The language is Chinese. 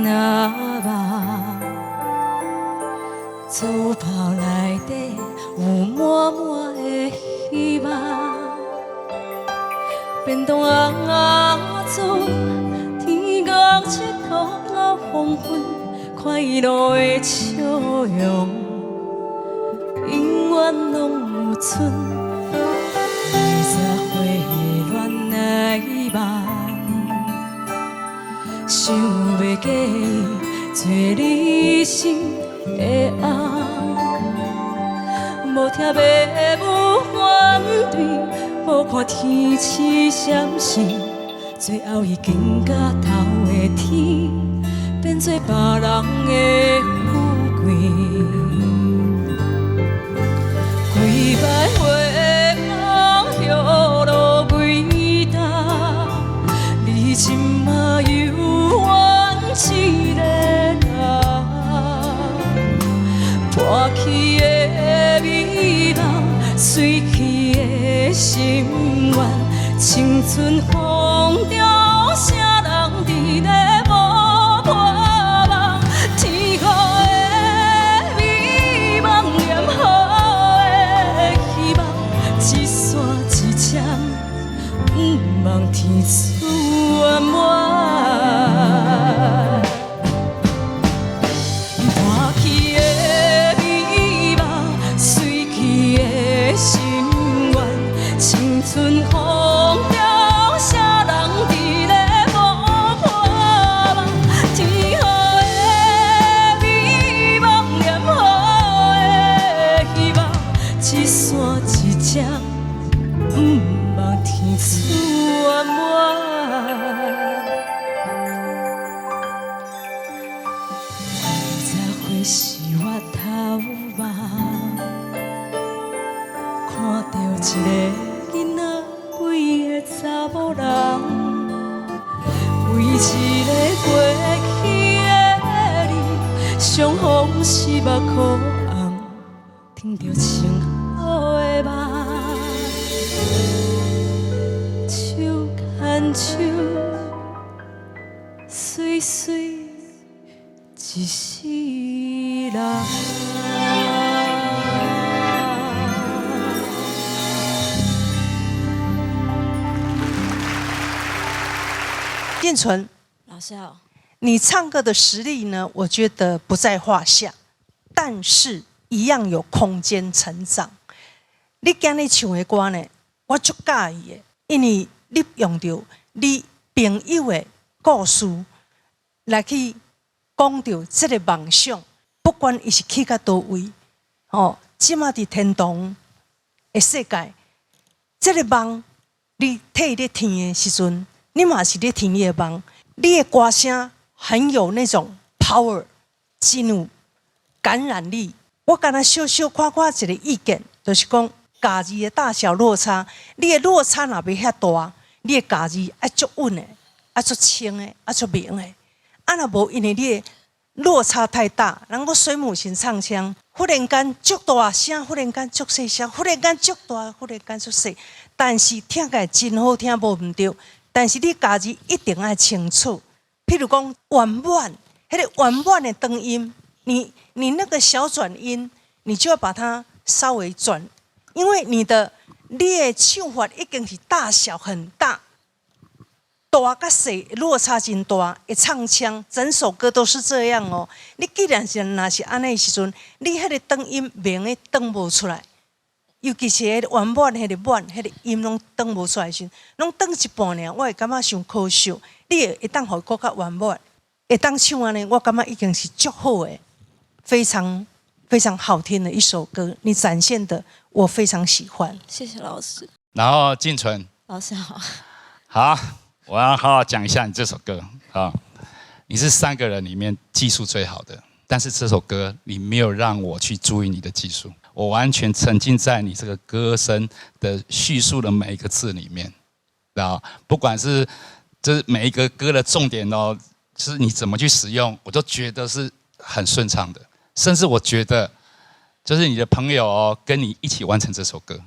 那目，做包内底有满满的希望。便当做天公佚佗到黄昏，快乐的笑容，永远拢有剩。20岁的恋爱梦，想要嫁做你心的红，无听爸母反对。无看天赐闪烁，最后已经到头的天，变做别人的富贵。几摆月光落路几搭，你今嘛犹原一个人，破去的美梦，碎去的心愿，青春风中，啥人伫咧无盼望？天空的美梦，念好的希望，一线一针，不望天赐圆满。破去的美梦，碎去的心。青春风中，啥人伫咧无盼望？天后的美梦，念好的希望，一线一针，不望天赐圆满。20岁是我头目，看到一个。查某人，为一个过去的你，伤风是目眶红，听着清好的梦，手牵手，随随一世人。建纯，老师好。你唱歌的实力呢，我觉得不在话下，但是一样有空间成长。你今日唱的歌呢，我足介意的，因为你用到你朋友的故事来去讲到这个梦想，不管伊是去到倒位，即马伫天堂的世界，这个梦你替咧听的时阵。你嘛是咧听你的梦，你的歌声很有那种 power， 真有感染力。我敢若小小看看一个意见，就是讲家己的大小落差，你的落差若要遐大，你的家己爱足稳的，爱足清的，爱足明的。若无因为你的落差太大，人讲水母型唱腔，忽然间足大声，忽然间足细声，忽然间足大，忽然间足细，但是听起来真好听，无毋对。但是你家己一定要清楚，譬如讲圆满，迄个圆满的长音，你那个小转音，你就要把它稍微转，因为你的唱法已经是大小很大，大甲细落差真大，会唱腔，整首歌都是这样哦。你既然是若是安尼的时阵，你迄个长音明的长无出来。尤其是迄个圆满、迄个满、迄个音拢长无出来时，拢长一半尔，我会感觉伤可惜。你会当互佫较圆满，会当唱安尼，我感觉已经是足好诶，非常非常好听的一首歌，你展现的我非常喜欢。谢谢老师。然后静纯，老师好。好，我要好好讲一下你这首歌啊。你是3个人里面技术最好的，但是这首歌你没有让我去注意你的技术。我完全沉浸在你这个歌声的叙述的每一个字里面，知道？不管是这每一个歌的重点哦，是你怎么去使用，我都觉得是很顺畅的。甚至我觉得，就是你的朋友哦，跟你一起完成这首歌，